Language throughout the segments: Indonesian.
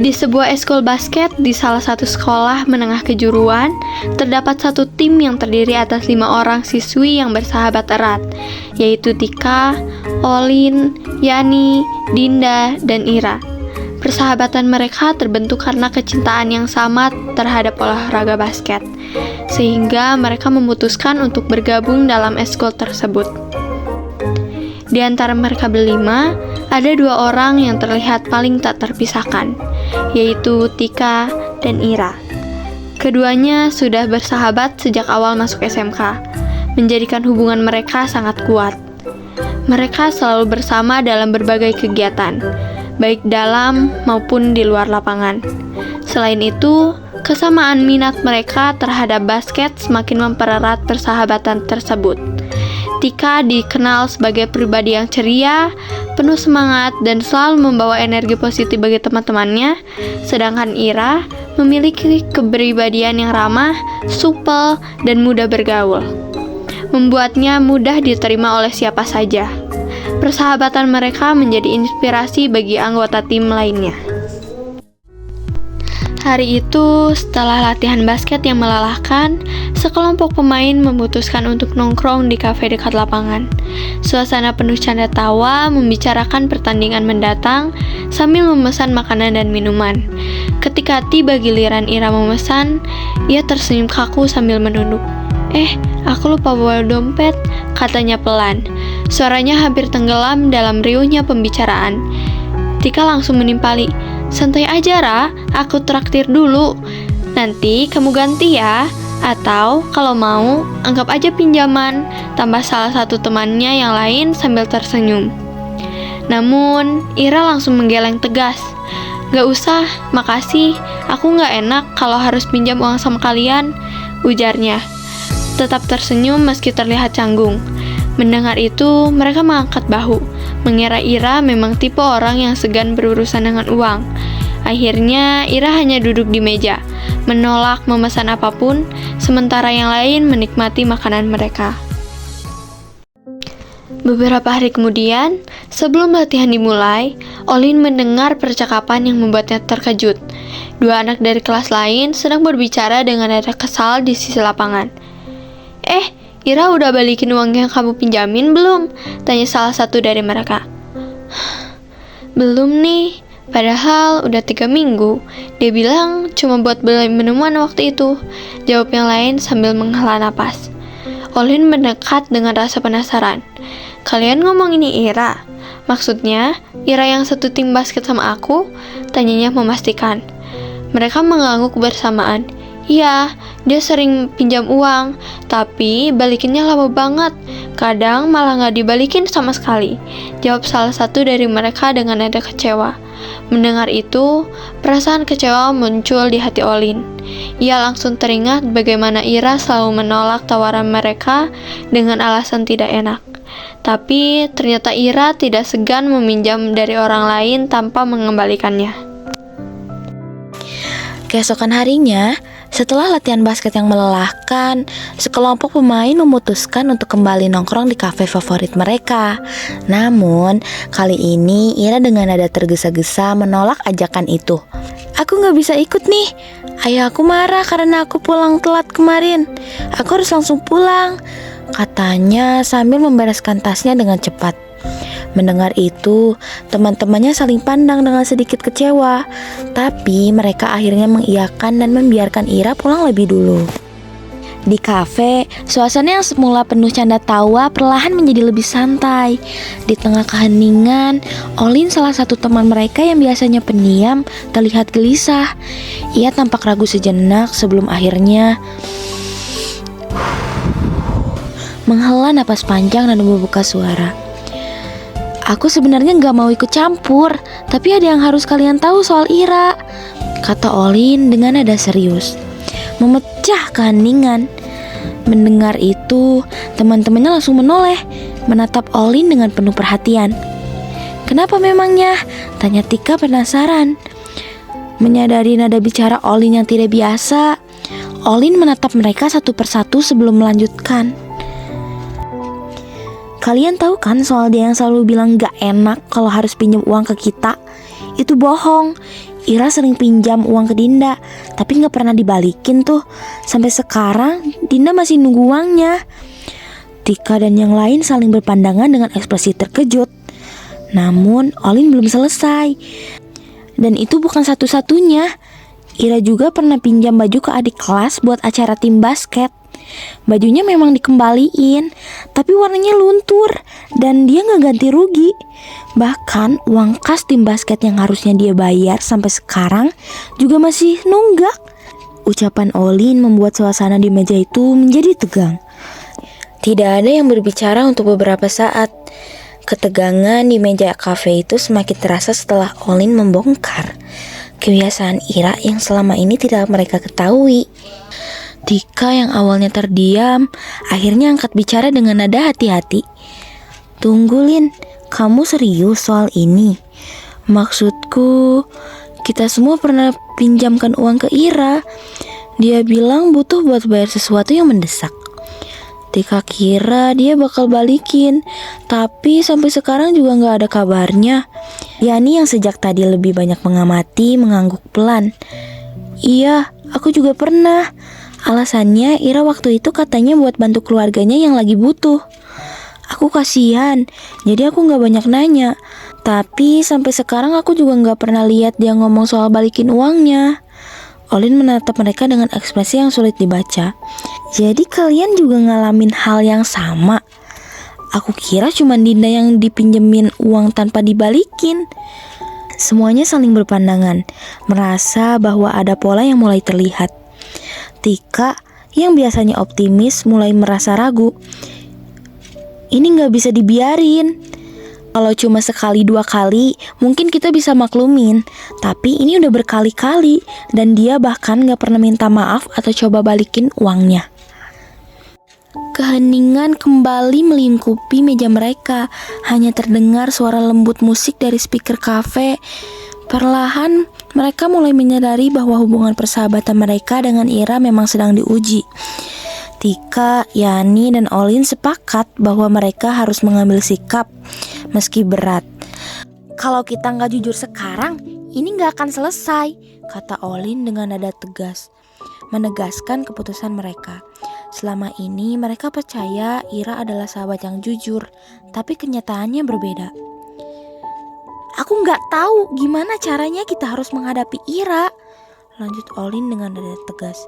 Di sebuah eskul basket di salah satu sekolah menengah kejuruan, terdapat satu tim yang terdiri atas 5 orang siswi yang bersahabat erat, yaitu Tika, Olin, Yani, Dinda, dan Ira. Persahabatan mereka terbentuk karena kecintaan yang sama terhadap olahraga basket, sehingga mereka memutuskan untuk bergabung dalam eskul tersebut. Di antara mereka berlima, ada 2 orang yang terlihat paling tak terpisahkan, yaitu Tika dan Ira. Keduanya sudah bersahabat sejak awal masuk SMK, menjadikan hubungan mereka sangat kuat. Mereka selalu bersama dalam berbagai kegiatan, baik dalam maupun di luar lapangan. Selain itu, kesamaan minat mereka terhadap basket semakin mempererat persahabatan tersebut. Tika dikenal sebagai pribadi yang ceria, penuh semangat, dan selalu membawa energi positif bagi teman-temannya, sedangkan Ira memiliki kepribadian yang ramah, supel, dan mudah bergaul, membuatnya mudah diterima oleh siapa saja. Persahabatan mereka menjadi inspirasi bagi anggota tim lainnya. Hari itu, setelah latihan basket yang melelahkan, sekelompok pemain memutuskan untuk nongkrong di kafe dekat lapangan. Suasana penuh canda tawa membicarakan pertandingan mendatang sambil memesan makanan dan minuman. Ketika tiba giliran Ira memesan, ia tersenyum kaku sambil menunduk. Aku lupa bawa dompet," katanya pelan. Suaranya hampir tenggelam dalam riuhnya pembicaraan. Tika langsung menimpali, "Santai aja, Ra, aku traktir dulu. Nanti kamu ganti ya. Atau kalau mau, anggap aja pinjaman," tambah salah satu temannya yang lain sambil tersenyum. Namun, Ira langsung menggeleng tegas. "Gak usah, makasih. Aku gak enak kalau harus pinjam uang sama kalian," ujarnya. Tetap tersenyum meski terlihat canggung. Mendengar itu, mereka mengangkat bahu, mengira Ira memang tipe orang yang segan berurusan dengan uang. Akhirnya, Ira hanya duduk di meja, menolak memesan apapun, sementara yang lain menikmati makanan mereka. Beberapa hari kemudian, sebelum latihan dimulai, Olin mendengar percakapan yang membuatnya terkejut. 2 anak dari kelas lain sedang berbicara dengan nada kesal di sisi lapangan. Ira udah balikin uang yang kamu pinjamin belum?" tanya salah satu dari mereka. "Belum nih, padahal udah 3 minggu. Dia bilang cuma buat beli minuman waktu itu," jawab yang lain sambil menghela napas. Olin mendekat dengan rasa penasaran. "Kalian ngomong ini Ira? Maksudnya, Ira yang satu tim basket sama aku?" tanyanya memastikan. Mereka mengangguk bersamaan. "Iya, dia sering pinjam uang, tapi balikinnya lama banget. Kadang malah gak dibalikin sama sekali," jawab salah satu dari mereka dengan nada kecewa. Mendengar itu, perasaan kecewa muncul di hati Olin. Ia langsung teringat bagaimana Ira selalu menolak tawaran mereka dengan alasan tidak enak. Tapi ternyata Ira tidak segan meminjam dari orang lain tanpa mengembalikannya. Keesokan harinya, setelah latihan basket yang melelahkan, sekelompok pemain memutuskan untuk kembali nongkrong di kafe favorit mereka. Namun, kali ini Ira dengan nada tergesa-gesa menolak ajakan itu. "Aku gak bisa ikut nih. Ayah aku marah karena aku pulang telat kemarin. Aku harus langsung pulang," katanya sambil membereskan tasnya dengan cepat. Mendengar itu, teman-temannya saling pandang dengan sedikit kecewa. Tapi mereka akhirnya mengiyakan dan membiarkan Ira pulang lebih dulu. Di kafe, suasana yang semula penuh canda tawa perlahan menjadi lebih santai. Di tengah keheningan, Olin, salah satu teman mereka yang biasanya pendiam, terlihat gelisah. Ia tampak ragu sejenak sebelum akhirnya menghela napas panjang dan membuka suara. "Aku sebenarnya gak mau ikut campur, tapi ada yang harus kalian tahu soal Ira," kata Olin dengan nada serius, memecah keheningan. Mendengar itu, teman-temannya langsung menoleh, menatap Olin dengan penuh perhatian. "Kenapa memangnya?" tanya Tika penasaran. Menyadari nada bicara Olin yang tidak biasa, Olin menatap mereka satu persatu sebelum melanjutkan. "Kalian tahu kan soal dia yang selalu bilang gak enak kalau harus pinjam uang ke kita? Itu bohong. Ira sering pinjam uang ke Dinda, tapi gak pernah dibalikin tuh. Sampai sekarang Dinda masih nunggu uangnya. Tika dan yang lain saling berpandangan dengan ekspresi terkejut. Namun Olin belum selesai. Dan itu bukan satu-satunya. Ira juga pernah pinjam baju ke adik kelas buat acara tim basket. Bajunya memang dikembaliin, tapi warnanya luntur dan dia gak ganti rugi. Bahkan uang kas tim basket yang harusnya dia bayar sampai sekarang juga masih nunggak. Ucapan Olin membuat suasana di meja itu menjadi tegang. Tidak ada yang berbicara untuk beberapa saat. Ketegangan di meja kafe itu semakin terasa setelah Olin membongkar kebiasaan Ira yang selama ini tidak mereka ketahui. Tika yang awalnya terdiam, akhirnya angkat bicara dengan nada hati-hati. Tunggu Lin, kamu serius soal ini? Maksudku, kita semua pernah pinjamkan uang ke Ira. Dia bilang butuh buat bayar sesuatu yang mendesak. Tika kira dia bakal balikin, tapi sampai sekarang juga gak ada kabarnya. Yani yang sejak tadi lebih banyak mengamati mengangguk pelan. Iya, aku juga pernah. Alasannya Ira waktu itu katanya buat bantu keluarganya yang lagi butuh. Aku kasihan, jadi aku gak banyak nanya. Tapi sampai sekarang aku juga gak pernah lihat dia ngomong soal balikin uangnya. Olin menatap mereka dengan ekspresi yang sulit dibaca. Jadi kalian juga ngalamin hal yang sama? Aku kira cuma Dinda yang dipinjemin uang tanpa dibalikin. Semuanya saling berpandangan, merasa bahwa ada pola yang mulai terlihat. Tika yang biasanya optimis mulai merasa ragu. Ini gak bisa dibiarin. Kalau cuma sekali dua kali mungkin kita bisa maklumin, tapi ini udah berkali-kali dan dia bahkan gak pernah minta maaf atau coba balikin uangnya. Keheningan kembali melingkupi meja mereka. Hanya terdengar suara lembut musik dari speaker kafe. Perlahan mereka mulai menyadari bahwa hubungan persahabatan mereka dengan Ira memang sedang diuji. Tika, Yani, dan Olin sepakat bahwa mereka harus mengambil sikap meski berat. Kalau kita gak jujur sekarang, ini gak akan selesai, kata Olin dengan nada tegas, menegaskan keputusan mereka. Selama ini mereka percaya Ira adalah sahabat yang jujur, tapi kenyataannya berbeda. Aku gak tahu gimana caranya kita harus menghadapi Ira, lanjut Olin dengan nada tegas.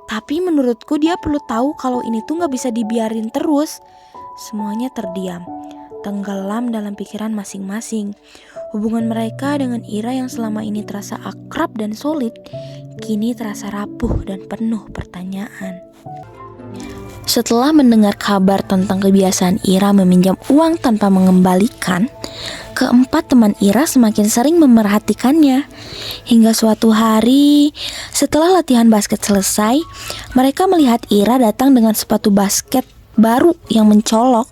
Tapi menurutku dia perlu tahu kalau ini tuh gak bisa dibiarin terus. Semuanya terdiam, tenggelam dalam pikiran masing-masing. Hubungan mereka dengan Ira yang selama ini terasa akrab dan solid, kini terasa rapuh dan penuh pertanyaan. Setelah mendengar kabar tentang kebiasaan Ira meminjam uang tanpa mengembalikan, keempat teman Ira semakin sering memerhatikannya. Hingga suatu hari, setelah latihan basket selesai, mereka melihat Ira datang dengan sepatu basket baru yang mencolok.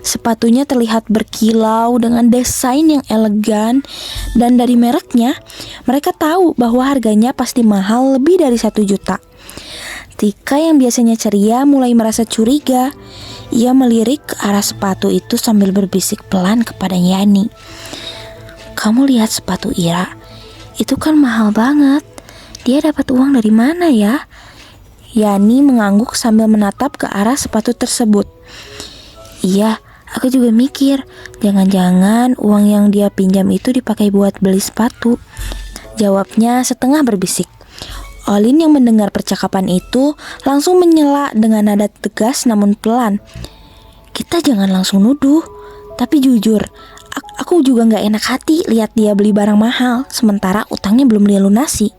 Sepatunya terlihat berkilau dengan desain yang elegan, dan dari mereknya, mereka tahu bahwa harganya pasti mahal lebih dari 1 juta. Tika yang biasanya ceria mulai merasa curiga. Ia melirik ke arah sepatu itu sambil berbisik pelan kepada Yani. Kamu lihat sepatu Ira? Itu kan mahal banget. Dia dapat uang dari mana ya? Yani mengangguk sambil menatap ke arah sepatu tersebut. Iya, aku juga mikir, jangan-jangan uang yang dia pinjam itu dipakai buat beli sepatu. Jawabnya setengah berbisik. Olin yang mendengar percakapan itu langsung menyela dengan nada tegas namun pelan. Kita jangan langsung nuduh, tapi jujur, aku juga gak enak hati lihat dia beli barang mahal sementara utangnya belum dia lunasi.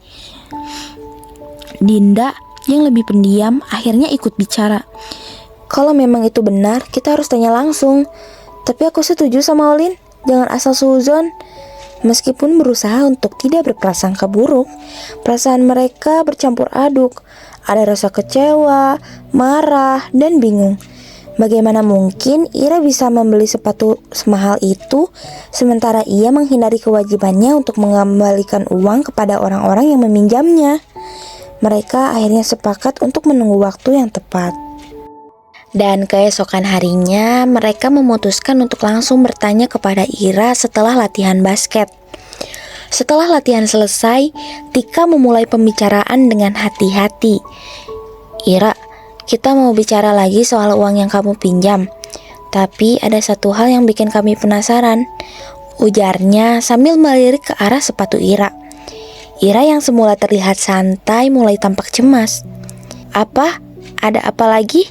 Dinda yang lebih pendiam akhirnya ikut bicara. Kalau memang itu benar, kita harus tanya langsung. Tapi aku setuju sama Olin, jangan asal suzon. Meskipun berusaha untuk tidak berprasangka buruk, perasaan mereka bercampur aduk. Ada rasa kecewa, marah, dan bingung. Bagaimana mungkin Ira bisa membeli sepatu semahal itu, sementara ia menghindari kewajibannya untuk mengembalikan uang kepada orang-orang yang meminjamnya. Mereka akhirnya sepakat untuk menunggu waktu yang tepat. Dan keesokan harinya mereka memutuskan untuk langsung bertanya kepada Ira setelah latihan basket. Setelah latihan selesai, Tika memulai pembicaraan dengan hati-hati. Ira, kita mau bicara lagi soal uang yang kamu pinjam. Tapi ada satu hal yang bikin kami penasaran, ujarnya sambil melirik ke arah sepatu Ira. Ira yang semula terlihat santai mulai tampak cemas. Apa? Ada apa lagi?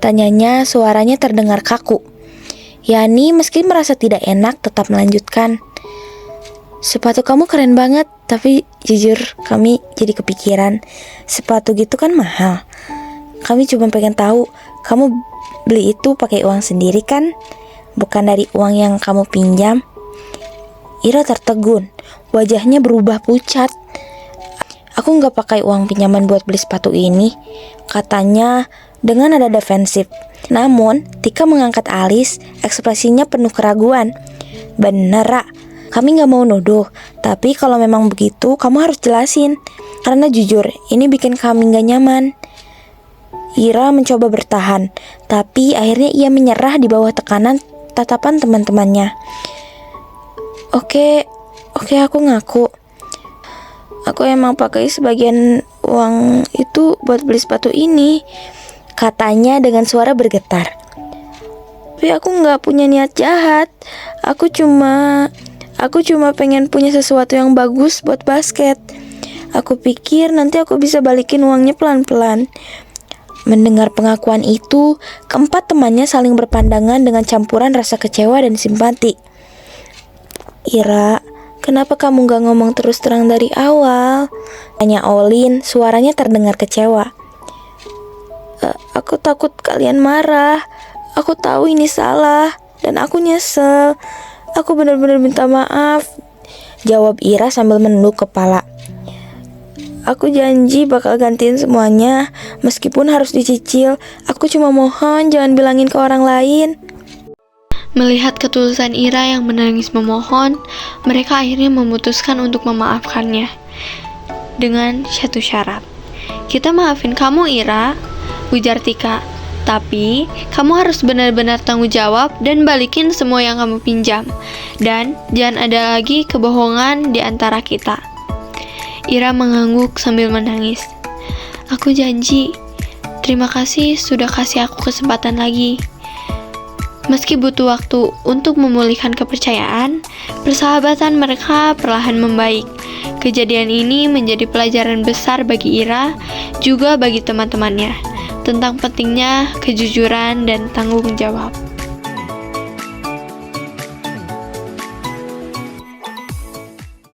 Tanyanya, suaranya terdengar kaku. Yani meski merasa tidak enak tetap melanjutkan. Sepatu kamu keren banget, tapi jujur kami jadi kepikiran. Sepatu gitu kan mahal. Kami cuma pengen tahu, kamu beli itu pakai uang sendiri kan? Bukan dari uang yang kamu pinjam? Ira tertegun, wajahnya berubah pucat. Aku nggak pakai uang pinjaman buat beli sepatu ini, katanya dengan nada defensif. Namun, Tika mengangkat alis, ekspresinya penuh keraguan. Bener, Ra, kami nggak mau nuduh, tapi kalau memang begitu, kamu harus jelasin. Karena jujur, ini bikin kami nggak nyaman. Ira mencoba bertahan, tapi akhirnya ia menyerah di bawah tekanan tatapan teman-temannya. Oke, aku ngaku. Aku emang pakai sebagian uang itu buat beli sepatu ini, katanya dengan suara bergetar. Tapi aku nggak punya niat jahat. Aku cuma pengen punya sesuatu yang bagus buat basket. Aku pikir nanti aku bisa balikin uangnya pelan-pelan. Mendengar pengakuan itu, keempat temannya saling berpandangan dengan campuran rasa kecewa dan simpati. Ira, kenapa kamu gak ngomong terus terang dari awal? Tanya Olin, suaranya terdengar kecewa. Aku takut kalian marah. Aku tahu ini salah, dan aku nyesel. Aku benar-benar minta maaf, jawab Ira sambil menunduk kepala. Aku janji bakal gantiin semuanya, meskipun harus dicicil. Aku cuma mohon jangan bilangin ke orang lain. Melihat ketulusan Ira yang menangis memohon, mereka akhirnya memutuskan untuk memaafkannya dengan satu syarat. Kita maafin kamu, Ira, ujar Tika. Tapi, kamu harus benar-benar tanggung jawab dan balikin semua yang kamu pinjam. Dan jangan ada lagi kebohongan di antara kita. Ira mengangguk sambil menangis. Aku janji. Terima kasih sudah kasih aku kesempatan lagi. Meski butuh waktu untuk memulihkan kepercayaan, persahabatan mereka perlahan membaik. Kejadian ini menjadi pelajaran besar bagi Ira, juga bagi teman-temannya, tentang pentingnya kejujuran dan tanggung jawab.